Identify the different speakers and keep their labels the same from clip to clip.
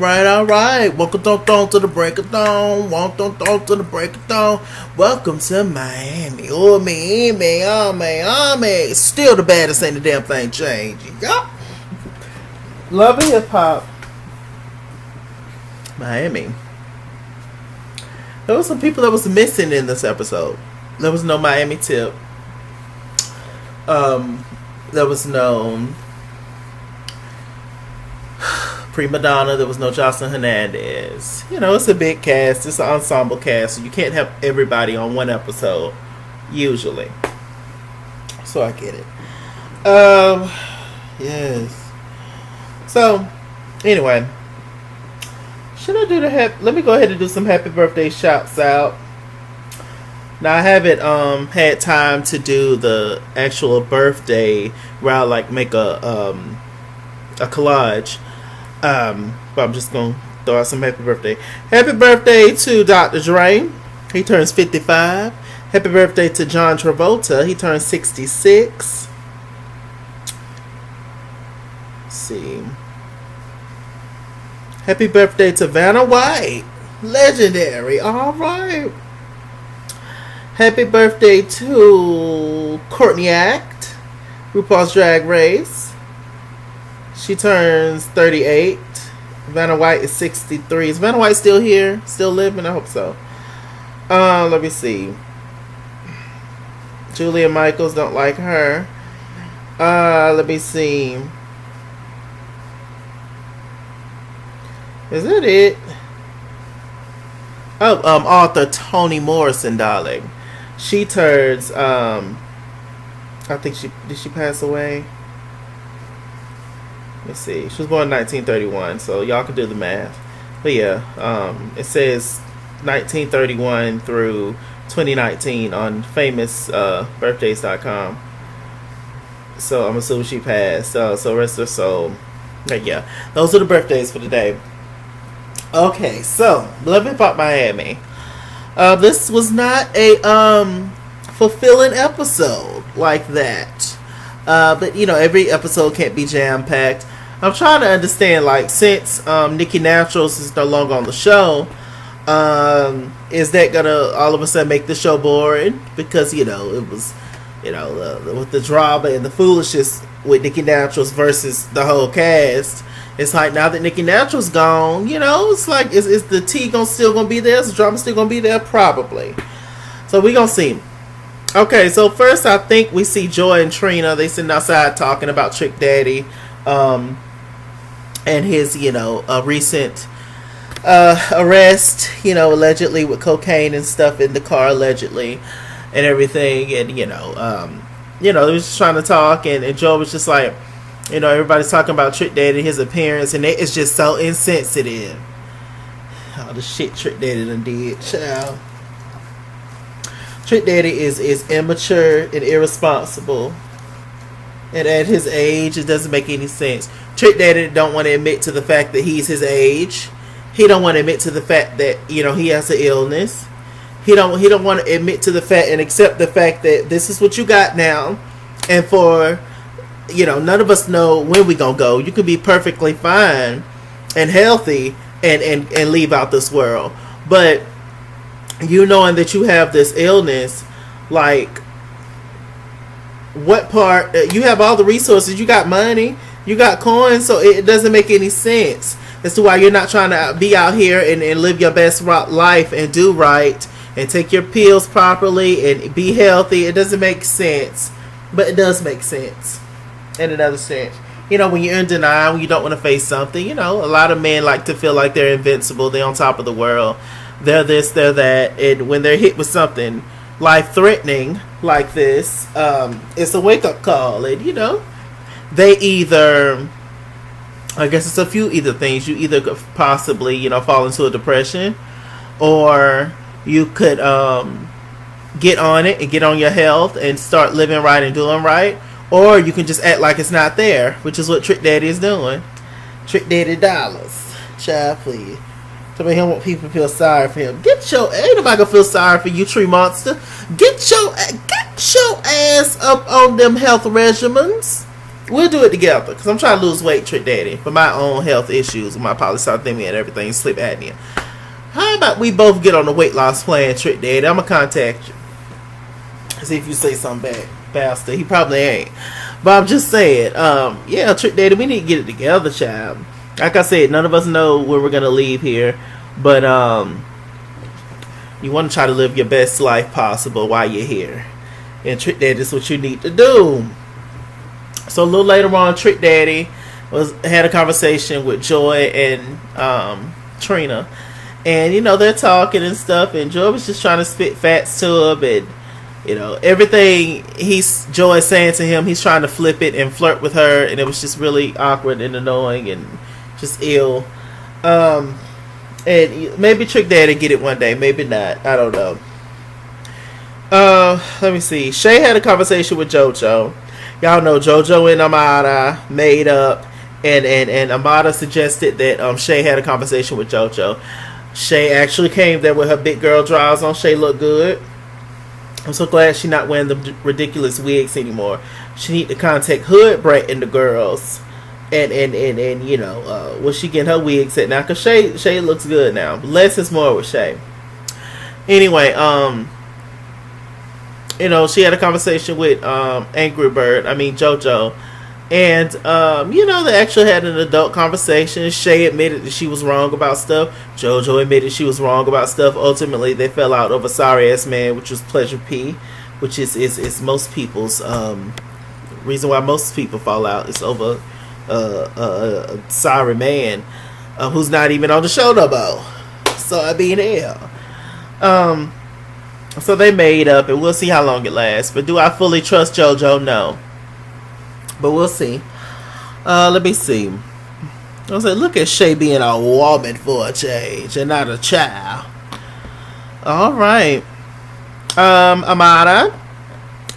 Speaker 1: all right. Welcome to the break of dawn. Welcome to the break of dawn. Welcome to Miami. Oh, Miami. Still the baddest, ain't the damn thing changing. Yeah. Love and hip hop. Miami. There was some people that was missing in this episode. There was no Miami Tip. There was no Prima Donna. There was no Jocelyn Hernandez. You know, it's a big cast. It's an ensemble cast. So you can't have everybody on one episode, usually. So I get it. Yes. So, anyway. Should I do let me go ahead and do some happy birthday shouts out. Now I haven't had time to do the actual birthday where I like make a collage. But I'm just gonna throw out some happy birthday. Happy birthday to Dr. Dre. He turns 55. Happy birthday to John Travolta. He turns 66. Let's see. Happy birthday to Vanna White. Legendary. All right. Happy birthday to Courtney Act, RuPaul's Drag Race. She turns 38. Vanna White is 63. Is Vanna White still here? Still living? I hope so. Let me see. Julia Michaels, don't like her. Let me see. Is that it? Oh, author Toni Morrison, darling. She turns, I think did she pass away? Let's see. She was born in 1931, so y'all can do the math. But yeah, it says 1931 through 2019 on famousbirthdays.com. So I'm assuming she passed. So rest her soul. But yeah, those are the birthdays for today. Okay, so Love Hip Hop Miami. This was not a fulfilling episode like that. But you know, every episode can't be jam packed. I'm trying to understand, like, since Nikki Naturals is no longer on the show, is that gonna all of a sudden make the show boring? Because you know it was, you know, with the drama and the foolishness with Nikki Naturals versus the whole cast. It's like now that Nikki Natural's gone, you know, it's like, is the tea still gonna be there? Is the drama still gonna be there? Probably. So we gonna see. Okay, so first I think we see Joy and Trina. They sitting outside talking about Trick Daddy, and his, you know, recent arrest, you know, allegedly with cocaine and stuff in the car, allegedly, and everything. And you know, they was just trying to talk, and Joy was just like, you know, everybody's talking about Trick Daddy and his appearance, and it's just so insensitive. All the shit Trick Daddy done did, child. Trick Daddy is immature and irresponsible, and at his age, it doesn't make any sense. Trick Daddy don't want to admit to the fact that he's his age. He don't want to admit to the fact that, you know, he has an illness. He don't want to admit to the fact and accept the fact that this is what you got now, and for, you know, none of us know when we gonna go. You could be perfectly fine and healthy and leave out this world, but you knowing that you have this illness, like, what part? You have all the resources, you got money, you got coins, so it doesn't make any sense as to why you're not trying to be out here and live your best life and do right and take your pills properly and be healthy. It doesn't make sense, but it does make sense in another sense. You know, when you're in denial, when you don't want to face something, you know, a lot of men like to feel like they're invincible, they're on top of the world, they're this, they're that, and when they're hit with something life-threatening like this, it's a wake-up call. And, you know, they either, I guess it's a few either things. You either could possibly, you know, fall into a depression, or you could get on it and get on your health and start living right and doing right. Or you can just act like it's not there, which is what Trick Daddy is doing. Trick Daddy dollars. Child, please. Tell me, he want people to feel sorry for him. Ain't nobody gonna feel sorry for you, Tree Monster. Get your ass up on them health regimens. We'll do it together because I'm trying to lose weight, Trick Daddy, for my own health issues with my polycythemia and everything, sleep apnea. How about we both get on the weight loss plan, Trick Daddy? I'm gonna contact you. See if you say something back, Pastor. He probably ain't. But I'm just saying, yeah, Trick Daddy, we need to get it together, child. Like I said, none of us know when we're gonna leave here, but you want to try to live your best life possible while you're here. And Trick Daddy is what you need to do. So a little later on, Trick Daddy had a conversation with Joy and Trina, and they're talking and stuff, and Joy was just trying to spit facts to him, and everything Joy is saying to him, he's trying to flip it and flirt with her, and it was just really awkward and annoying and just ill. And maybe Trick Daddy get it one day, maybe not. I don't know. Let me see. Shay had a conversation with JoJo. Y'all know JoJo and Amada made up, and Amada suggested that Shay had a conversation with JoJo. Shay actually came there with her big girl drawers on. Shay looked good. I'm so glad she's not wearing the ridiculous wigs anymore. She need to contact Hood Brett and the girls, and where she getting her wigs at now? Cause Shay looks good now. Less is more with Shay. Anyway, she had a conversation with Angry Bird. JoJo, and they actually had an adult conversation. Shay admitted that she was wrong about stuff. JoJo admitted she was wrong about stuff. Ultimately, they fell out over Sorry Ass Man, which was Pleasure P, which is most people's reason why most people fall out is over a sorry man who's not even on the show no more. So hell. So they made up, and we'll see how long it lasts. But do I fully trust JoJo? No. But we'll see. Let me see. I was like, look at Shay being a woman for a change and not a child. All right. Amada,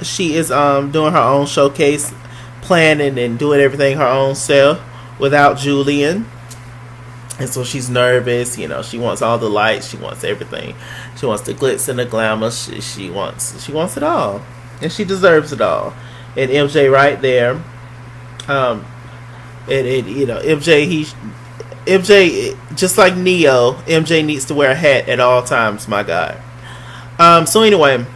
Speaker 1: she is doing her own showcase, planning and doing everything her own self without Julian. And so she's nervous, she wants all the lights, she wants everything. She wants the glitz and the glamour, she wants it all. And she deserves it all. And MJ right there. MJ just like Neo, MJ needs to wear a hat at all times, my God. So anyway,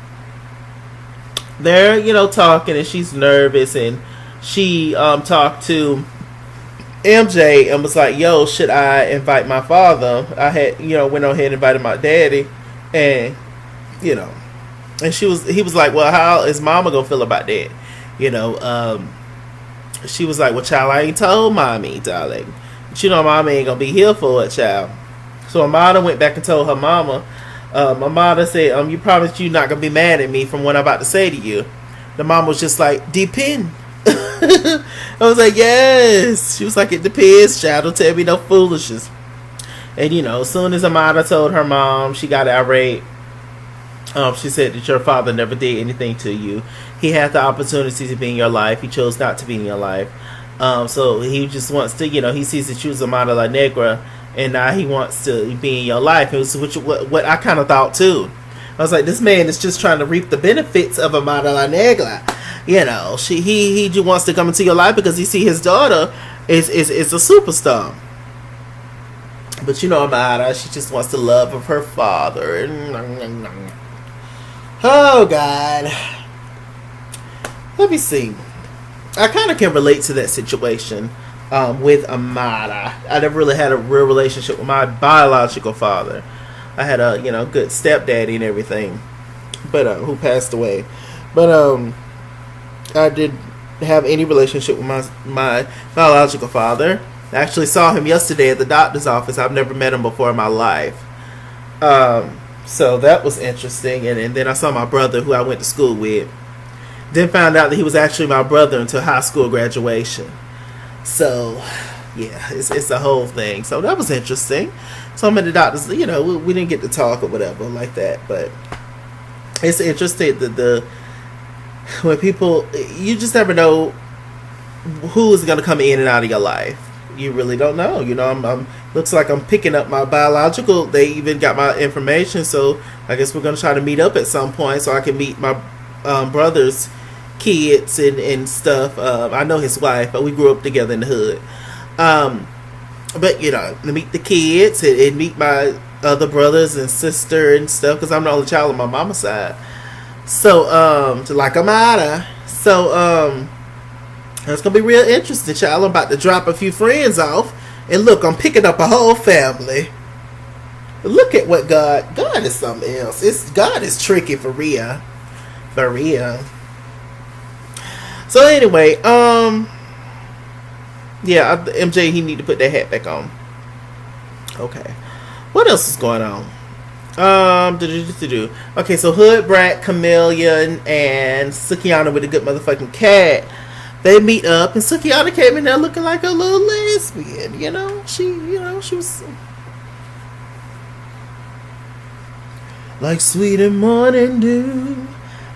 Speaker 1: they're, talking, and she's nervous, and she talked to MJ and was like, yo, should I invite my father? I had, went on ahead and invited my daddy, and and he was like, well, how is mama gonna feel about that? She was like, well, child, I ain't told mommy, darling, but mama ain't gonna be here for it, child. So Amada went back and told her mama. Amada said, you promised you not gonna be mad at me from what I'm about to say to you. The mom was just like, depend. I was like, yes. She was like, it depends, child. Don't tell me no foolishness. And as soon as Amada told her mom, she got irate. She said that your father never did anything to you. He had the opportunity to be in your life. He chose not to be in your life. So he just wants to, he sees that you was Amada La Negra, and now he wants to be in your life. It was what I kind of thought too. I was like, this man is just trying to reap the benefits of Amada La Negra. He just wants to come into your life because he see his daughter is a superstar. But Amada, she just wants the love of her father. Oh God. Let me see. I kind of can relate to that situation with Amada. I never really had a real relationship with my biological father. I had a good stepdaddy and everything, but who passed away. But I didn't have any relationship with my biological father. I actually saw him yesterday at the doctor's office. I've never met him before in my life. So that was interesting. And then I saw my brother, who I went to school with. Then found out that he was actually my brother until high school graduation. So, yeah, it's a whole thing. So that was interesting. So many doctors, we didn't get to talk or whatever like that. But it's interesting that when people, you just never know who is going to come in and out of your life. You really don't know. I'm looks like I'm picking up my biological. They even got my information, so I guess we're going to try to meet up at some point so I can meet my brothers kids and stuff. I know his wife, but we grew up together in the hood. But you know, to meet the kids and meet my other brothers and sister and stuff, because I'm the only child on my mama's side. So to like Amada. So it's gonna be real interesting, child. I'm about to drop a few friends off, and look, I'm picking up a whole family. Look at what God is something else. God is tricky for real. For real. So anyway, yeah, MJ, he need to put that hat back on. Okay. What else is going on? Okay, so Hood Brat, Chameleon, and Sukihana with a good motherfucking cat. They meet up, and Sukihana came in there looking like a little lesbian. She was like sweet and morning dew.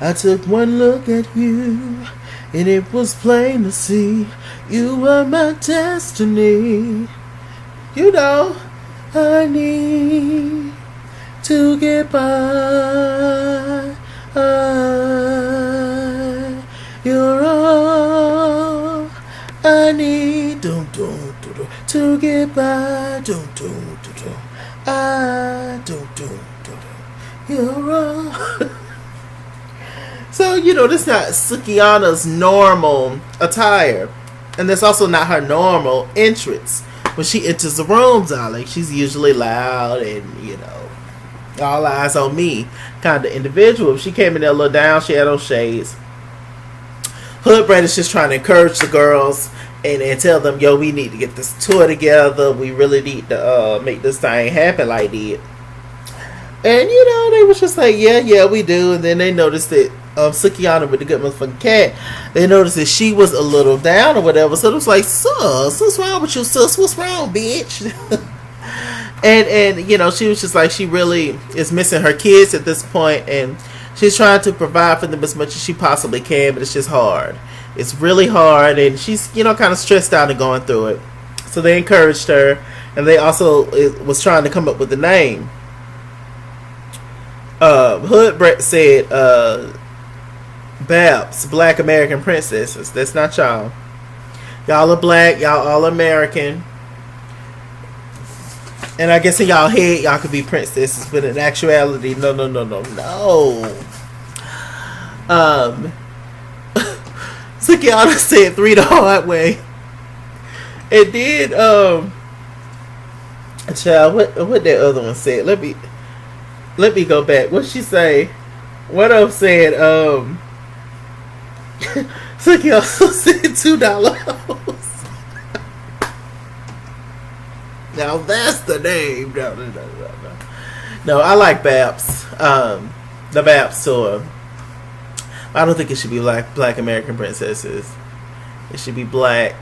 Speaker 1: I took one look at you, and it was plain to see you were my destiny. I need to get by. You're all I need to get by. You're all. So, this is not Sukihana's normal attire. And that's also not her normal entrance. When she enters the room, darling, she's usually loud and, all eyes on me kind of individual. If she came in there a little down, she had on shades. Hood Brat is just trying to encourage the girls and tell them, yo, we need to get this tour together. We really need to make this thing happen like that. And, they was just like, yeah, we do. And then they noticed that Sukihana with the good motherfucking cat, they noticed that she was a little down or whatever. So it was like, sus, what's wrong with you, sus? What's wrong, bitch? and she was just like, she really is missing her kids at this point, and she's trying to provide for them as much as she possibly can, but it's just hard. It's really hard, and she's, kind of stressed out and going through it. So they encouraged her, and they also was trying to come up with a name. Hood Brat said, Babs, Black American Princesses. That's not y'all. Y'all are black, y'all all American. And I guess in y'all head, y'all could be princesses, but in actuality, no. Sukihana said 3 the hard way. And then, child, what that other one said? Let me go back. What she say? What else said? Sukihana said $2. Now that's the name. No, I like Babs. The Babs tour. I don't think it should be Black American Princesses. It should be Black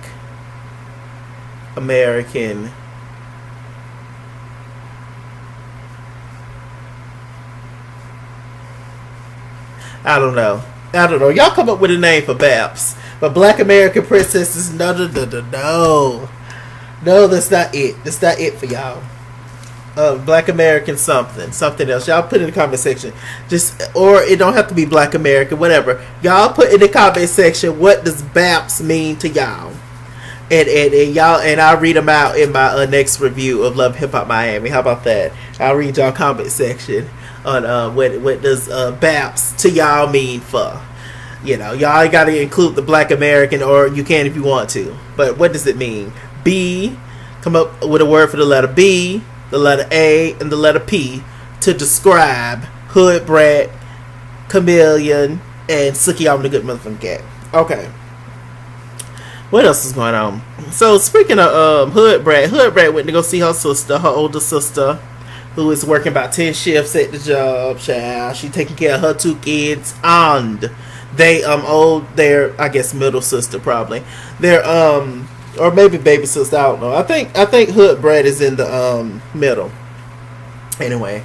Speaker 1: American. I don't know. Y'all come up with a name for Babs. But Black American Princesses, no. No, that's not it. That's not it for y'all. Black American something else. Y'all put in the comment section. Or it don't have to be Black American, whatever. Y'all put in the comment section, what does Babs mean to y'all? And y'all, and I'll read them out in my next review of Love Hip Hop Miami. How about that? I'll read y'all comment section on what does Babs to y'all mean for. Y'all got to include the Black American, or you can if you want to. But what does it mean? B, come up with a word for the letter B, the letter A, and the letter P to describe Hood Brat, Chameleon, and Sukihana the good motherfucking cat. Okay. What else is going on? So speaking of Hood Brat went to go see her sister, her older sister, who is working about 10 shifts at the job, child. She taking care of her 2 kids, and they they're, I guess, middle sister probably. They're or maybe baby sister, I don't know. I think Hood Brat is in the middle. Anyway,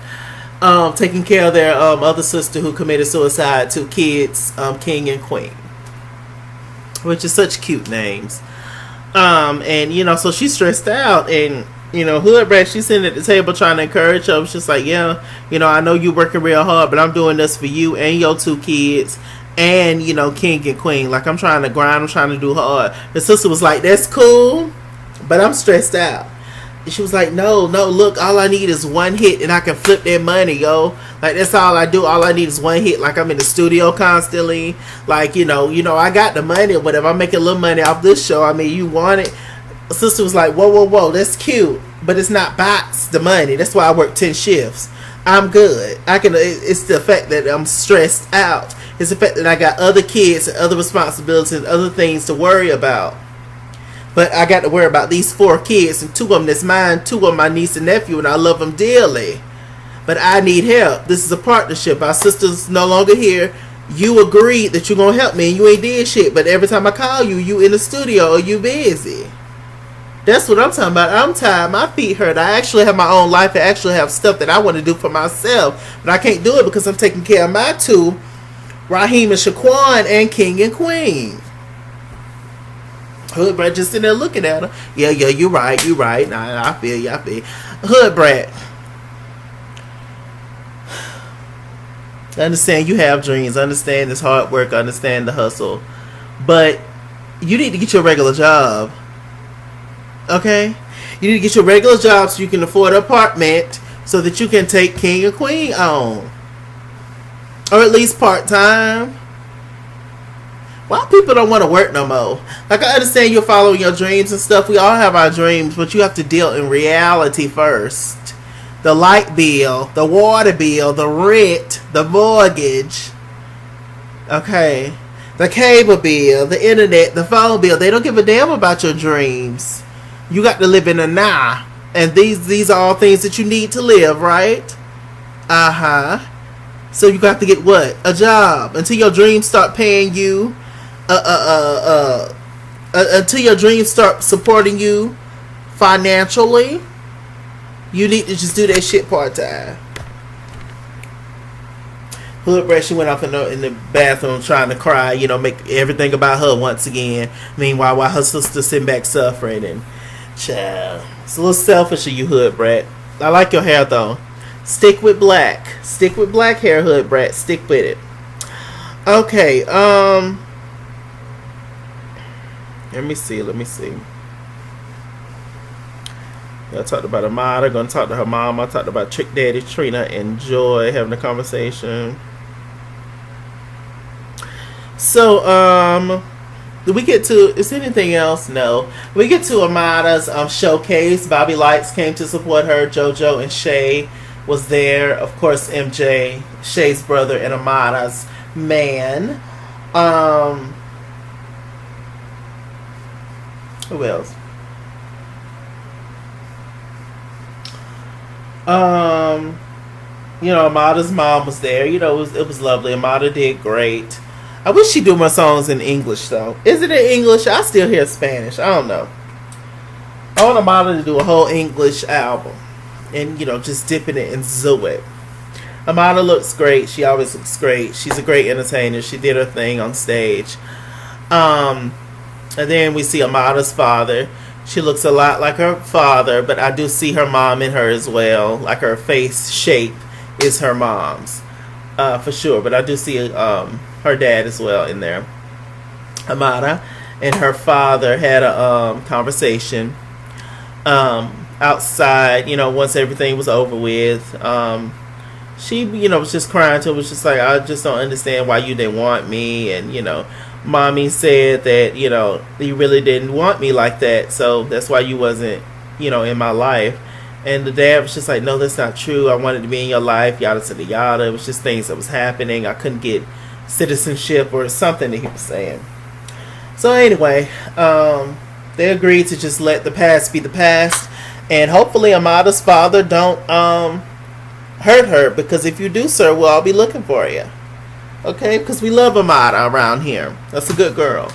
Speaker 1: taking care of their other sister who committed suicide, 2 kids, King and Queen, which is such cute names. And so she's stressed out, and Hood Brat, she's sitting at the table trying to encourage her. She's just like, I know you working real hard, but I'm doing this for you and your 2 kids. and king and queen. Like, I'm trying to grind, I'm trying to do hard. The sister was like, that's cool, but I'm stressed out. And she was like, no, look, all I need is one hit and I can flip that money, yo. Like, that's all I do. All I need is one hit. Like, I'm in the studio constantly. Like, I got the money or whatever. I'm making a little money off this show. I mean, you want it. Sister was like, whoa, that's cute, but it's not box the money. That's why I work 10 shifts. I'm good. It's the fact that I'm stressed out. It's the fact that I got other kids and other responsibilities and other things to worry about. But I got to worry about these 4 kids, and 2 of them that's mine, 2 of them my niece and nephew, and I love them dearly. But I need help. This is a partnership. Our sister's no longer here. You agreed that you're going to help me, and you ain't did shit. But every time I call you, you in the studio or you busy. That's what I'm talking about. I'm tired. My feet hurt. I actually have my own life. I actually have stuff that I want to do for myself. But I can't do it because I'm taking care of my 2, Raheem and Shaquan, and king and queen. Hood Brat just sitting there looking at her. Yeah, you right. Nah, I feel you. Hood Brat. I understand you have dreams. I understand this hard work. I understand the hustle. But you need to get your regular job. Okay? You need to get your regular job so you can afford an apartment so that you can take king and queen on. Or at least part-time. Why people don't want to work no more? Like, I understand you're following your dreams and stuff. We all have our dreams, but you have to deal in reality first. The light bill, the water bill, the rent, the mortgage. Okay. The cable bill, the internet, the phone bill. They don't give a damn about your dreams. You got to live in the now. And these are all things that you need to live, right? Uh-huh. So you got to get what? A job. Until your dreams start paying you. Until your dreams start supporting you financially, you need to just do that shit part-time. Hood Brat, she went off in the bathroom trying to cry, make everything about her once again. Meanwhile, while her sister's sitting back suffering. And child, it's a little selfish of you, Hood Brat. I like your hair though. Stick with black. Stick with black hair, Hood Brat. Stick with it. Okay, let me see. I talked about Amada. Gonna talk to her mom. I talked about Trick Daddy, Trina, and Joy having a conversation. So, did we get to? Is anything else? No. We get to Amada's showcase. Bobby Lights came to support her. JoJo and Shay was there. Of course, MJ, Shay's brother, and Amada's man. Who else? Amada's mom was there. It was lovely. Amada did great. I wish she'd do my songs in English though. Is it in English? I still hear Spanish. I don't know. I want Amada to do a whole English album and just dipping it in Zoet. Amada looks great. She always looks great. She's a great entertainer. She did her thing on stage. And then we see Amada's father. She looks a lot like her father, but I do see her mom in her as well. Like her face shape is her mom's, for sure. But I do see her dad as well in there. Amada and her father had a conversation outside. Once everything was over with, she was just crying to. It was just like, I just don't understand why you didn't want me, and Mommy said that, you really didn't want me like that, so that's why you wasn't, in my life. And the dad was just like, no, that's not true. I wanted to be in your life, yada, yada, yada. It was just things that was happening. I couldn't get citizenship or something that he was saying. So anyway, they agreed to just let the past be the past. And hopefully Amada's father don't hurt her, because if you do, sir, we'll all be looking for you. Okay, because we love Amada around here. That's a good girl.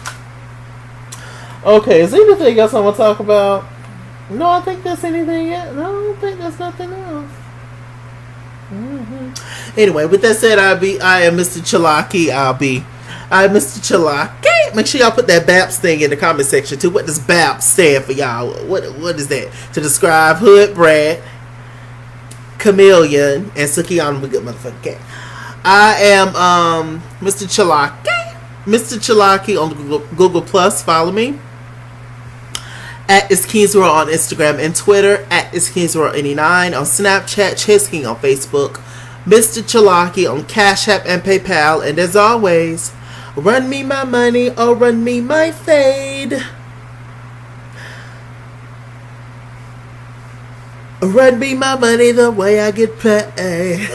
Speaker 1: Okay, is there anything else I want to talk about? No, I think that's anything else. No, I don't think that's nothing else. Anyway, with that said, I am Mr. Chalaki. I am Mr. Chalaki. Make sure y'all put that BAPS thing in the comment section too. What does BAPS stand for, y'all? What is that? To describe Hood Brat, Chameleon, and Sukiana, we good motherfucking cat. I am Mr. Chalaki. Mr. Chalaki on Google Plus. Follow me. At IsKeysWorld on Instagram and Twitter. At IsKeysWorld89 on Snapchat. Chisking on Facebook. Mr. Chalaki on Cash App and PayPal. And as always, run me my money or run me my fade. Run me my money the way I get paid.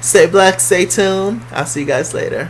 Speaker 1: Stay black, stay tuned. I'll see you guys later.